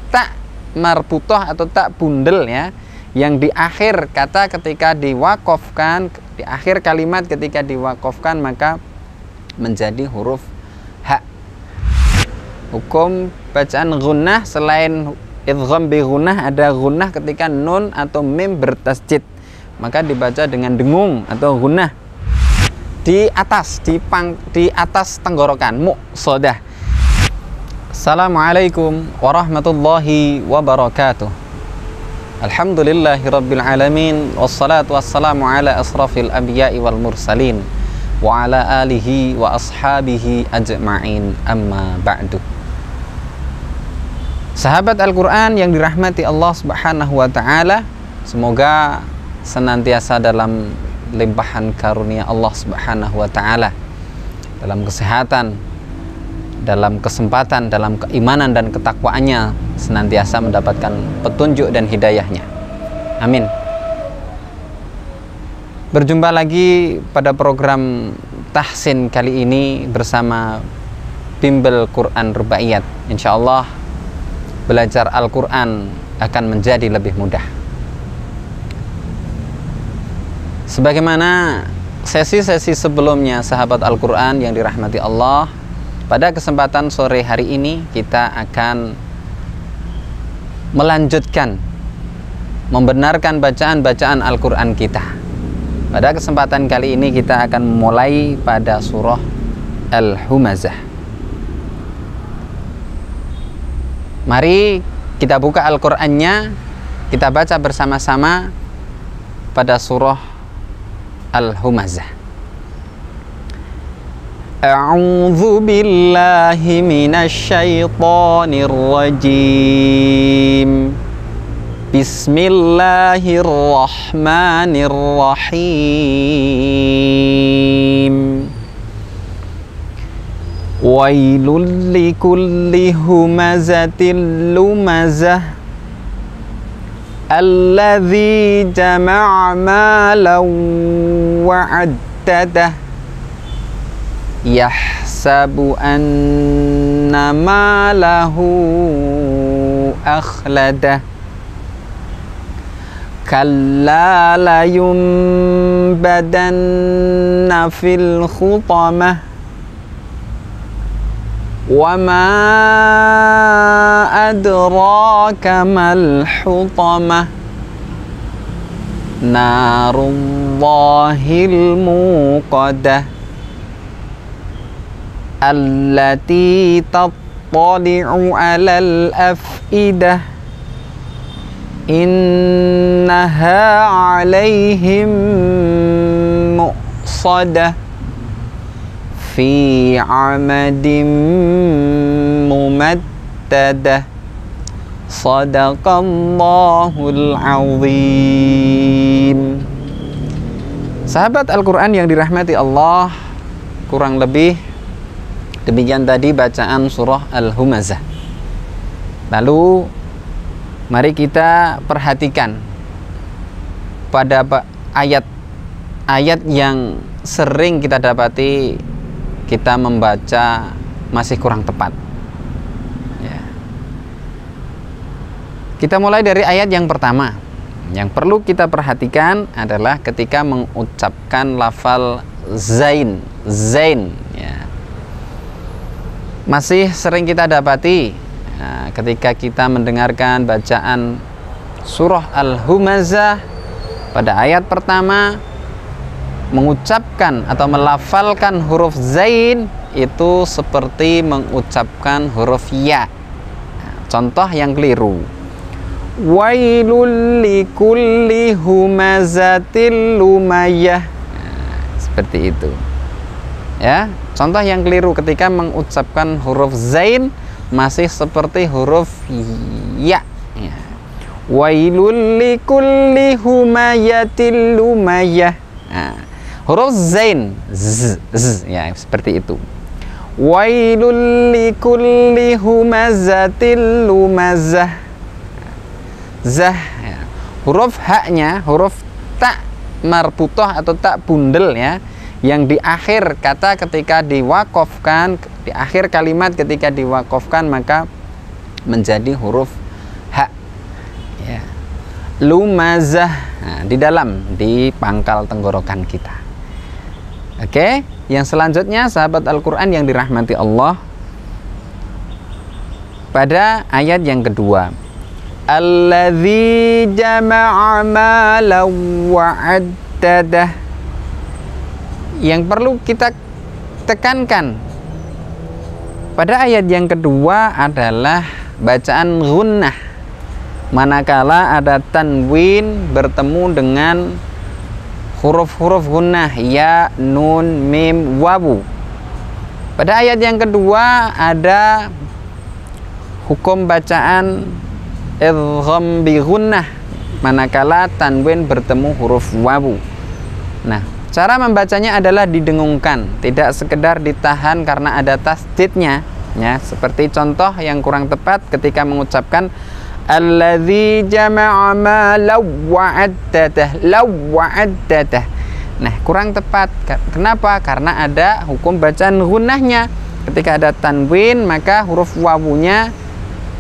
tak marbutoh atau tak bundel ya, yang di akhir kata ketika diwakofkan, di akhir kalimat ketika diwakofkan maka menjadi huruf ha. Hukum bacaan gunnah selain idgham bi gunnah, ada gunnah ketika nun atau mim bertasjid, maka dibaca dengan dengung atau gunnah di atas, di atas tenggorokan, muqsadah. Assalamualaikum warahmatullahi wabarakatuh. Alhamdulillahirabbil alamin, wassalatu wassalamu ala asrafil anbiya'i wal mursalin wa ala alihi wa ashabihi ajma'in, amma ba'du. Sahabat Al-Quran yang dirahmati Allah Subhanahu wa ta'ala, semoga senantiasa dalam limpahan karunia Allah Subhanahu wa ta'ala, dalam kesehatan, dalam kesempatan, dalam keimanan dan ketakwaannya, senantiasa mendapatkan petunjuk dan hidayahnya. Amin. Berjumpa lagi pada program Tahsin kali ini bersama Bimbel Quran Rubaiyat. Insyaallah belajar Al-Quran akan menjadi lebih mudah. Sebagaimana sesi-sesi sebelumnya sahabat Al-Quran yang dirahmati Allah, pada kesempatan sore hari ini kita akan melanjutkan membenarkan bacaan-bacaan Al-Quran kita. Pada kesempatan kali ini kita akan memulai pada surah Al-Humazah. Mari kita buka Al-Qur'annya, kita baca bersama-sama pada surah Al-Humazah. A'udzu billahi minasy syaithanir rajim. Bismillahirrahmanirrahim. Wailul likulli humazatil lumazah alladzi jama'a malan wa'addadah yahsabu anna malahu akhladah kalla la yunbadanna fil khutamah wa ma adraka mal hutamah narullahil muqadah allati tattali'u alal afidah innaha 'alaihim muqsadah fi 'amadin mumaddadah. Shadaqallahul azim. Sahabat Al-Quran yang dirahmati Allah, kurang lebih demikian tadi bacaan surah Al-Humazah. Lalu mari kita perhatikan pada ayat-ayat yang sering kita dapati kita membaca masih kurang tepat ya. Kita mulai dari ayat yang pertama. Yang perlu kita perhatikan adalah ketika mengucapkan lafal zain ya. Masih sering kita dapati ketika kita mendengarkan bacaan surah Al-Humazah pada ayat pertama, mengucapkan atau melafalkan huruf zain itu seperti mengucapkan huruf ya. Contoh yang keliru, wailul likulli humazatil lumayyah, seperti itu ya. Contoh yang keliru ketika mengucapkan huruf zain masih seperti huruf ya. Wailul likulli humayatil lumayyah. Huruf zain ya, seperti itu. Wailul likulli humazatil lumazah. Zah ya. Huruf haknya huruf tak marbutoh atau tak bundel ya, yang di akhir kata ketika diwakofkan, di akhir kalimat ketika diwakofkan maka menjadi huruf lumazah. Nah, di pangkal tenggorokan kita. Oke, yang selanjutnya sahabat Al-Quran yang dirahmati Allah, pada ayat yang kedua, alladzi jama'a malan wa'addadah. Yang perlu kita tekankan pada ayat yang kedua adalah bacaan gunnah, manakala ada tanwin bertemu dengan huruf-huruf gunnah ya, nun, mim, wawu. Pada ayat yang kedua ada hukum bacaan idgham bi gunnah, manakala tanwin bertemu huruf wawu. Nah, cara membacanya adalah didengungkan, tidak sekedar ditahan karena ada tasdidnya, ya. Seperti contoh yang kurang tepat ketika mengucapkan alladzi jama'a malan wa'addadah, lawa'addadah. Nah, kurang tepat. Kenapa? Karena ada hukum bacaan gunnahnya. Ketika ada tanwin, maka huruf wawunya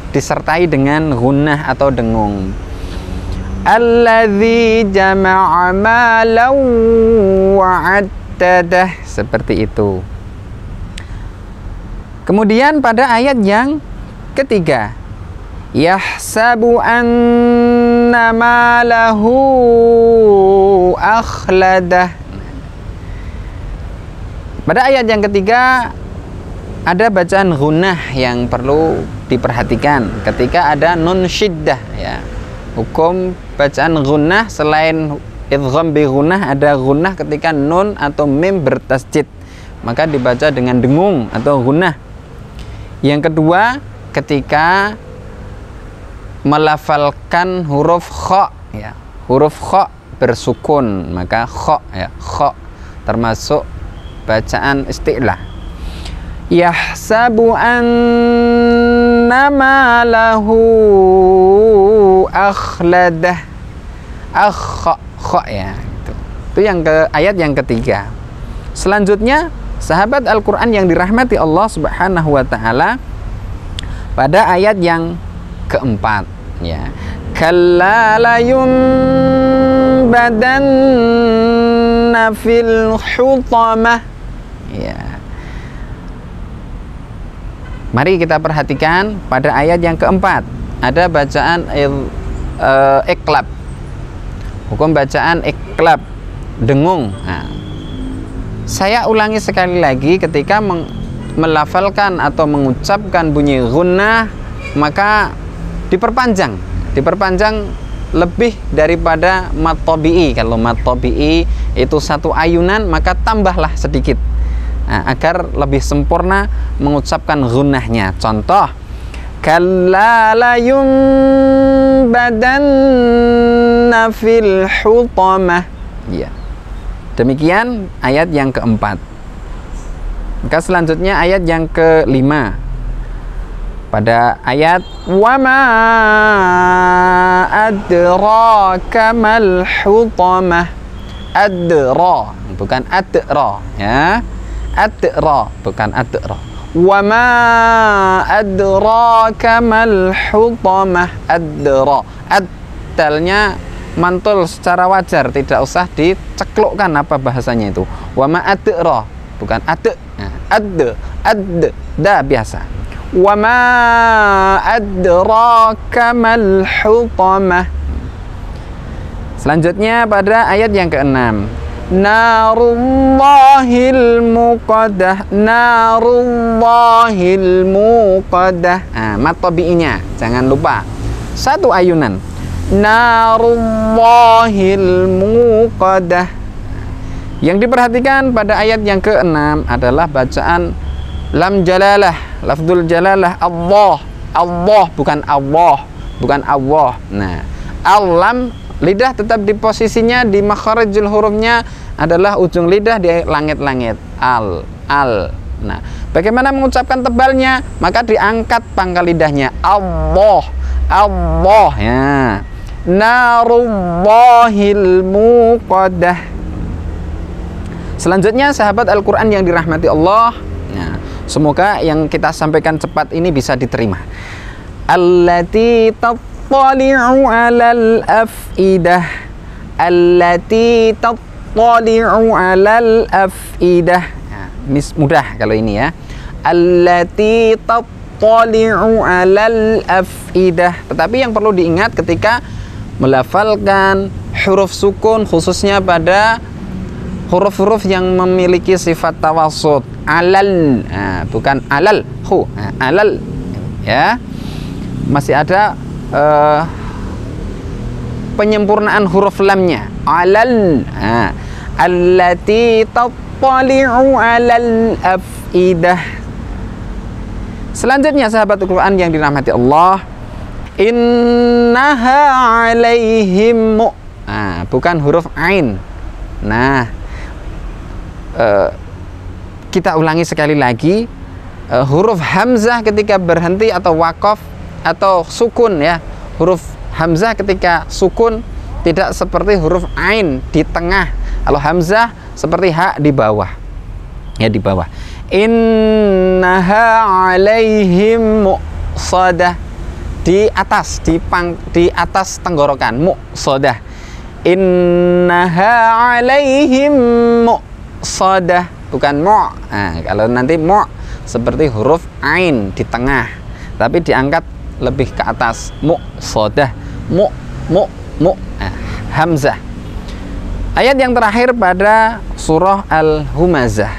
disertai dengan gunnah atau dengung. Alladzi jama'a malan wa'addadah, seperti itu. Kemudian pada ayat yang ketiga, yahsabu anna malahu akhladah. Pada ayat yang ketiga ada bacaan gunnah yang perlu diperhatikan ketika ada nun syiddah, ya. Hukum bacaan gunnah selain idgham bi gunnah, ada gunnah ketika nun atau mim bertasjid, maka dibaca dengan dengung atau gunnah. Yang kedua, ketika melafalkan huruf kha, ya. Huruf kha bersukun, maka kha, ya, kha termasuk bacaan isti'lah. Yahsabu anna malahu akhladah, kha, ya. Itu yang ayat yang ketiga. Selanjutnya sahabat Al-Quran yang dirahmati Allah Subhanahu wa ta'ala, pada ayat yang keempat, ya, kalla la yunbadanna fil hutamah, ya. Mari kita perhatikan pada ayat yang keempat ada bacaan iqlab, hukum bacaan iqlab, dengung. Nah, saya ulangi sekali lagi, ketika melafalkan atau mengucapkan bunyi gunnah, maka diperpanjang lebih daripada mat tabi'i. Kalau mat tabi'i itu satu ayunan, maka tambahlah sedikit, nah, agar lebih sempurna mengucapkan gunnahnya. Contoh, kalla la yunbadanna fil hutamah, ya. Demikian ayat yang keempat. Maka selanjutnya ayat yang kelima, pada ayat wa ma adraka mal hutamah, adra bukan adra, ya, adra bukan adra. Wa ma adraka mal hutamah, adra, adalnya mantul secara wajar, tidak usah diceklukkan apa bahasanya itu. Wa ma adra bukan ad, da biasa. Wa ma adraka mal hutamah. Selanjutnya pada ayat yang keenam, narullahil muqaddah, narullahil muqaddah. Nah, mat tabi'inya jangan lupa satu ayunan, narullahil muqaddah. Yang diperhatikan pada ayat yang keenam adalah bacaan lam jalalah, lafzul jalalah, Allah, Allah bukan Allah, bukan Allah. Nah, al-lam, lidah tetap di posisinya, di makharijul hurufnya adalah ujung lidah di langit-langit, al. Nah, bagaimana mengucapkan tebalnya? Maka diangkat pangkal lidahnya, Allah, Allah, ya. Narullahil muqaddah. Selanjutnya sahabat Al-Quran yang dirahmati Allah, ya, semoga yang kita sampaikan cepat ini bisa diterima. Allati tattali'u 'alal afidah. Allati tattali'u 'alal afidah. Nah, ini mudah kalau ini ya. Allati tattali'u 'alal afidah. Tetapi yang perlu diingat ketika melafalkan huruf sukun, khususnya pada huruf-huruf yang memiliki sifat tawassut, alal, nah, bukan alal, nah, alal, ya, masih ada penyempurnaan huruf lamnya, alal, nah, allati tattali'u 'alal afidah. Selanjutnya sahabat Al-Quran yang dirahmati Allah, innaha 'alaihim, nah, bukan huruf ain. Nah, kita ulangi sekali lagi, huruf hamzah ketika berhenti atau wakaf atau sukun ya, huruf hamzah ketika sukun tidak seperti huruf ain di tengah. Kalau hamzah seperti ha di bawah, ya di bawah. Innaha 'alaihim muqsadah, di atas, di atas tenggorokan, muqsadah. Innaha 'alaihim muqsadah, bukan mu'. Nah, kalau nanti mu' seperti huruf ain di tengah, tapi diangkat lebih ke atas, muqsadah, hamzah. Ayat yang terakhir pada surah Al-Humazah,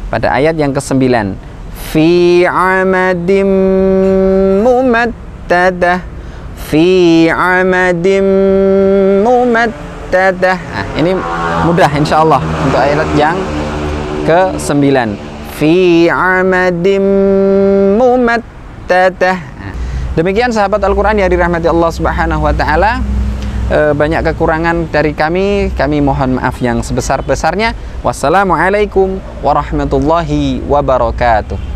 pada ayat yang ke-9, fi 'amadim mumaddadah, fi 'amadim mumaddadah. Nah, ini mudah insyaallah untuk ayat yang ke-9, fi 'amadim mumaddadah. Nah, demikian sahabat Al-Quran yang dirahmati Allah Subhanahu wa taala. Banyak kekurangan dari kami mohon maaf yang sebesar-besarnya. Wassalamualaikum warahmatullahi wabarakatuh.